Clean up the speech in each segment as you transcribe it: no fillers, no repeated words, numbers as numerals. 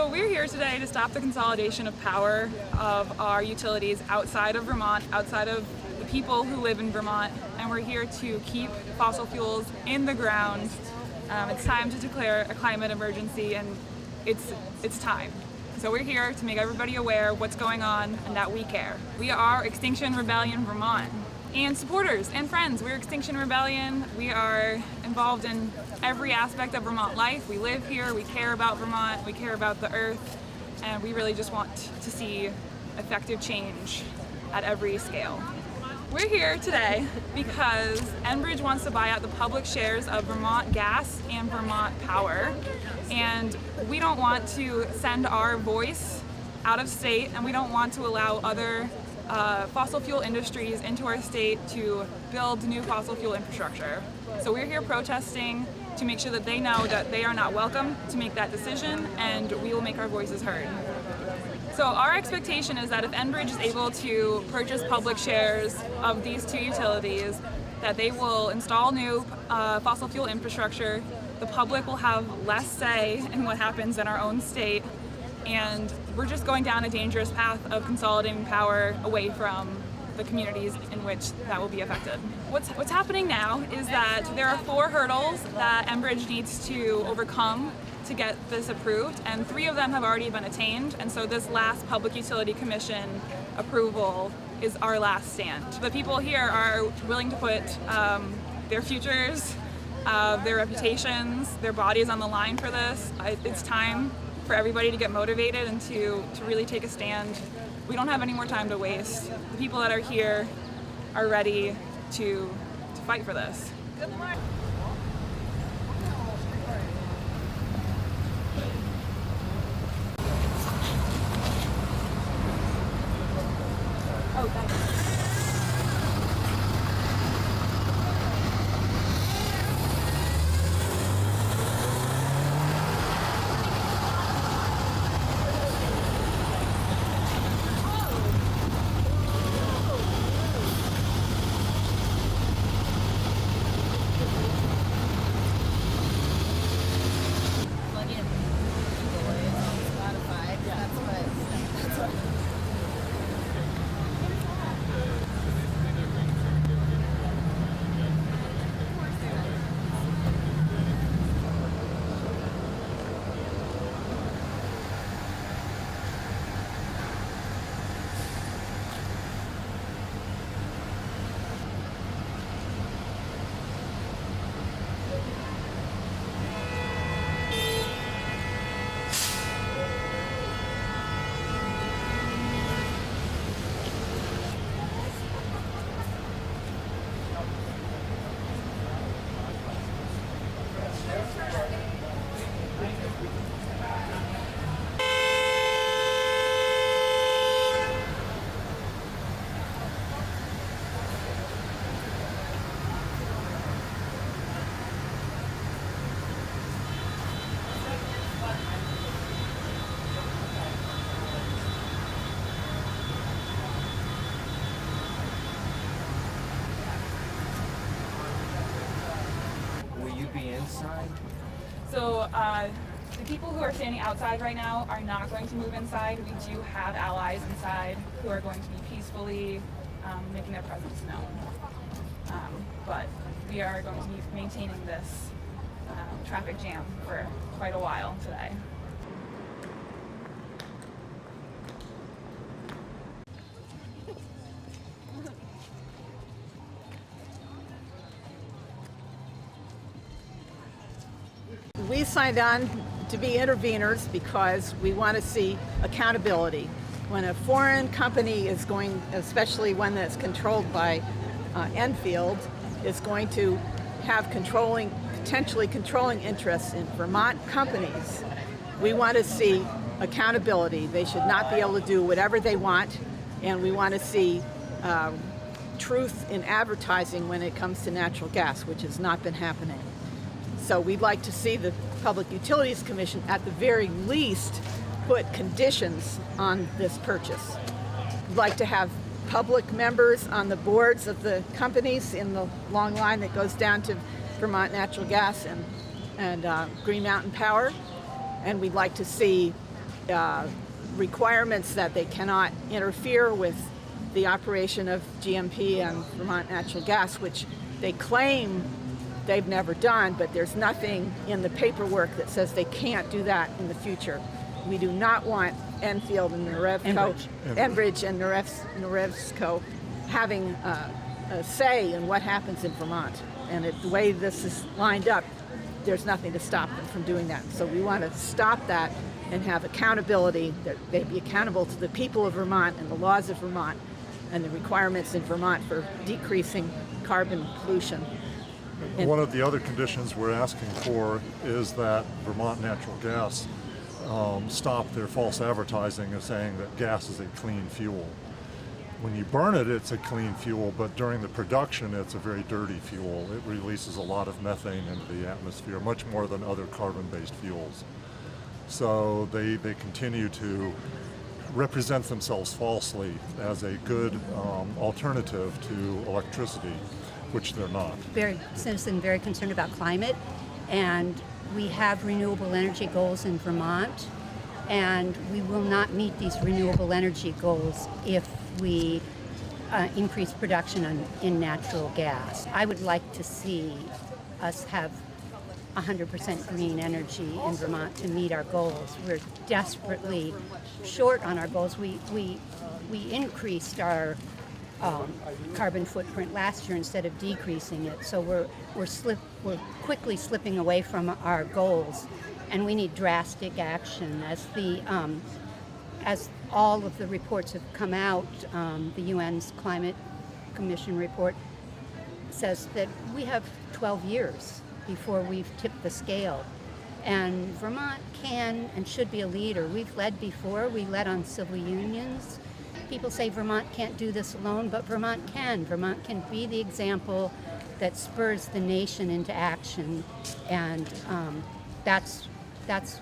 So we're here today to stop the consolidation of power of our utilities outside of Vermont, outside of the people who live in Vermont, and we're here to keep fossil fuels in the ground. It's time to declare a climate emergency, and it's time. So we're here to make everybody aware of what's going on and that we care. We are Extinction Rebellion Vermont. And supporters and friends, we're Extinction Rebellion. We are involved in every aspect of Vermont life. We live here, we care about Vermont, we care about the earth, and we really just want to see effective change at every scale. We're here today because Enbridge wants to buy out the public shares of Vermont Gas and Vermont Power, and we don't want to send our voice out of state, and we don't want to allow other fossil fuel industries into our state to build new fossil fuel infrastructure. So we're here protesting to make sure that they know that they are not welcome to make that decision, and we will make our voices heard. So our expectation is that if Enbridge is able to purchase public shares of these two utilities, that they will install new fossil fuel infrastructure, the public will have less say in what happens in our own state, and we're just going down a dangerous path of consolidating power away from the communities in which that will be affected. What's happening now is that there are 4 hurdles that Enbridge needs to overcome to get this approved, and 3 of them have already been attained, and so this last Public Utility Commission approval is our last stand. The people here are willing to put their futures, their reputations, their bodies on the line for this. It's time for everybody to get motivated and to really take a stand. We don't have any more time to waste. The people that are here are ready to fight for this. Good luck. Oh, thanks. Inside? So the people who are standing outside right now are not going to move inside. We do have allies inside who are going to be peacefully making their presence known. But we are going to be maintaining this traffic jam for quite a while today. We signed on to be interveners because we want to see accountability. When a foreign company is going, especially one that's controlled by Enfield, is going to have potentially controlling interests in Vermont companies, we want to see accountability. They should not be able to do whatever they want, and we want to see truth in advertising when it comes to natural gas, which has not been happening. So we'd like to see the Public Utilities Commission, at the very least, put conditions on this purchase. We'd like to have public members on the boards of the companies in the long line that goes down to Vermont Natural Gas and Green Mountain Power. And we'd like to see requirements that they cannot interfere with the operation of GMP and Vermont natural gas, which they claim they've never done, but there's nothing in the paperwork that says they can't do that in the future. We do not want Enfield and Noverco, Enbridge and Noverco having a say in what happens in Vermont. And the way this is lined up, there's nothing to stop them from doing that. So we want to stop that and have accountability, that they be accountable to the people of Vermont and the laws of Vermont and the requirements in Vermont for decreasing carbon pollution. One of the other conditions we're asking for is that Vermont Natural Gas stop their false advertising of saying that gas is a clean fuel. When you burn it, it's a clean fuel, but during the production, it's a very dirty fuel. It releases a lot of methane into the atmosphere, much more than other carbon-based fuels. So they continue to represent themselves falsely as a good alternative to electricity, which they're not. Very citizen, very concerned about climate, and we have renewable energy goals in Vermont, and we will not meet these renewable energy goals if we increase production in natural gas. I would like to see us have 100% green energy in Vermont to meet our goals. We're desperately short on our goals. We increased our carbon footprint last year instead of decreasing it. So we're quickly slipping away from our goals, and we need drastic action. As all of the reports have come out, the UN's Climate Commission report says that we have 12 years before we've tipped the scale. And Vermont can and should be a leader. We've led before. We led on civil unions. People say Vermont can't do this alone, but Vermont can. Vermont can be the example that spurs the nation into action, and that's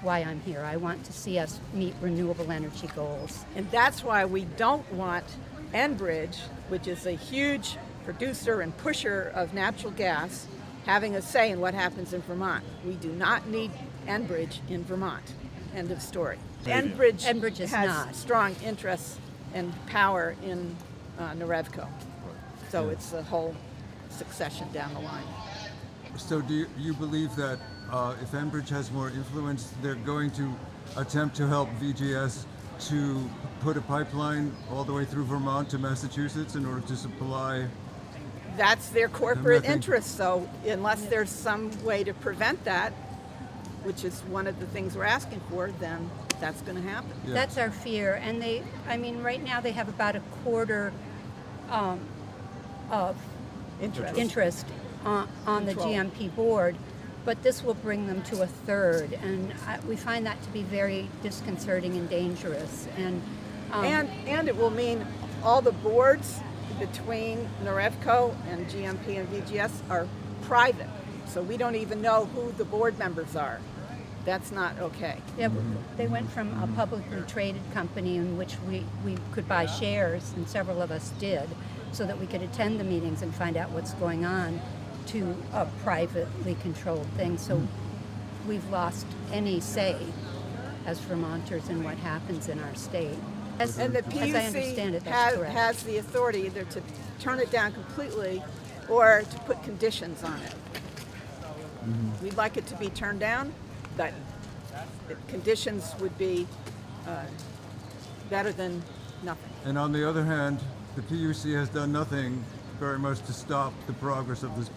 why I'm here. I want to see us meet renewable energy goals. And that's why we don't want Enbridge, which is a huge producer and pusher of natural gas, having a say in what happens in Vermont. We do not need Enbridge in Vermont. End of story. Enbridge is has not. strong interests and power in Noverco. So it's a whole succession down the line. So do you believe that if Enbridge has more influence, they're going to attempt to help VGS to put a pipeline all the way through Vermont to Massachusetts in order to supply? That's their corporate interest, so unless there's some way to prevent that, which is one of the things we're asking for, then that's going to happen. Yeah. That's our fear. And right now they have about a quarter of interest on the GMP board, but this will bring them to a third, and we find that to be very disconcerting and dangerous. And it will mean all the boards between Noverco and GMP and VGS are private, so we don't even know who the board members are. That's not okay. Yeah, they went from a publicly traded company in which we could buy shares, and several of us did, so that we could attend the meetings and find out what's going on, to a privately controlled thing. So we've lost any say as Vermonters in what happens in our state. And the as I understand it, that's correct. has the authority either to turn it down completely or to put conditions on it. We'd like it to be turned down, but the conditions would be better than nothing. And on the other hand, the PUC has done nothing very much to stop the progress of this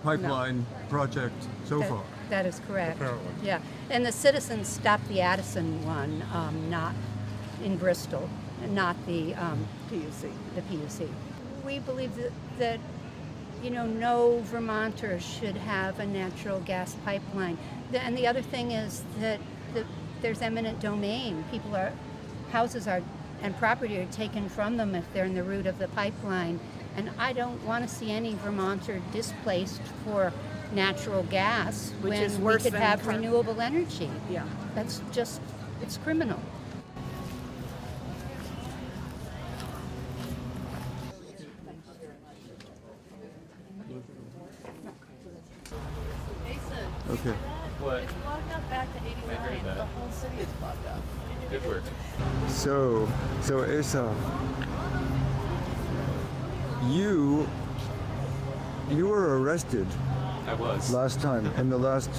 pipeline project so far. That is correct. Apparently. Yeah, and the citizens stopped the Addison one, not in Bristol, not the PUC. The PUC. We believe that no Vermonter should have a natural gas pipeline. And the other thing is that there's eminent domain. Houses and property are taken from them if they're in the route of the pipeline. And I don't want to see any Vermonter displaced for natural gas Which when is we worse could than have renewable energy. Yeah. That's just, it's criminal. Okay. What? It's clogged up back to 89. heard that. The whole city is clogged up. Good work. So Asa, you were arrested I was. last time in the last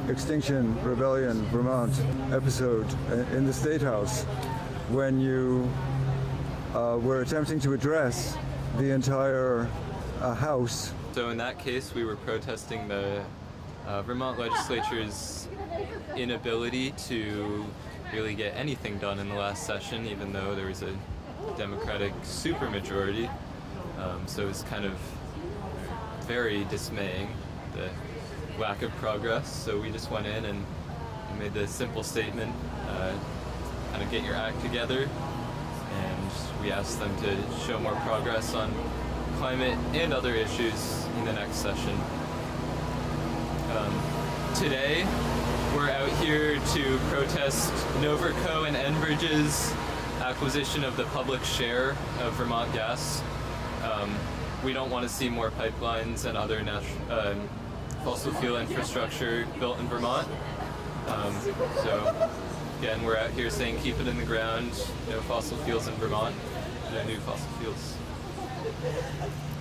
Extinction Rebellion Vermont episode in the State House when you were attempting to address the entire House. So in that case, we were protesting the Vermont legislature's inability to really get anything done in the last session, even though there was a Democratic supermajority. So it was kind of very dismaying, the lack of progress. So we just went in and made the simple statement, kind of get your act together, and we asked them to show more progress on climate and other issues in the next session. Today, we're out here to protest Noverco and Enbridge's acquisition of the public share of Vermont gas. We don't want to see more pipelines and other fossil fuel infrastructure built in Vermont. So again, we're out here saying keep it in the ground, no fossil fuels in Vermont, no new fossil fuels.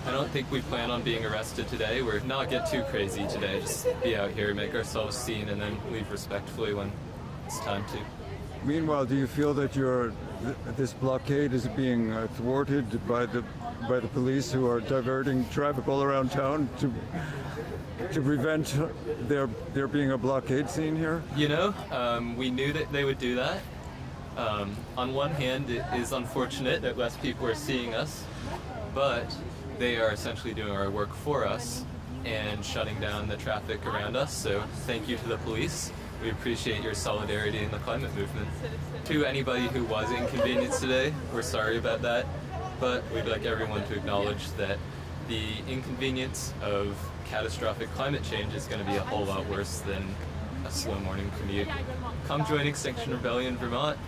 I don't think we plan on being arrested today. We're not get too crazy today, just be out here, make ourselves seen, and then leave respectfully when it's time to. Meanwhile, do you feel that this blockade is being thwarted by the police who are diverting traffic all around town to prevent there being a blockade scene here? You know, we knew that they would do that. On one hand, it is unfortunate that less people are seeing us, but they are essentially doing our work for us and shutting down the traffic around us. So thank you to the police. We appreciate your solidarity in the climate movement. To anybody who was inconvenienced today, we're sorry about that, but we'd like everyone to acknowledge that the inconvenience of catastrophic climate change is going to be a whole lot worse than a slow morning commute. Come join Extinction Rebellion Vermont.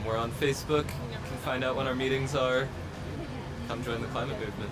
We're on Facebook. You can find out when our meetings are. Come join the climate movement.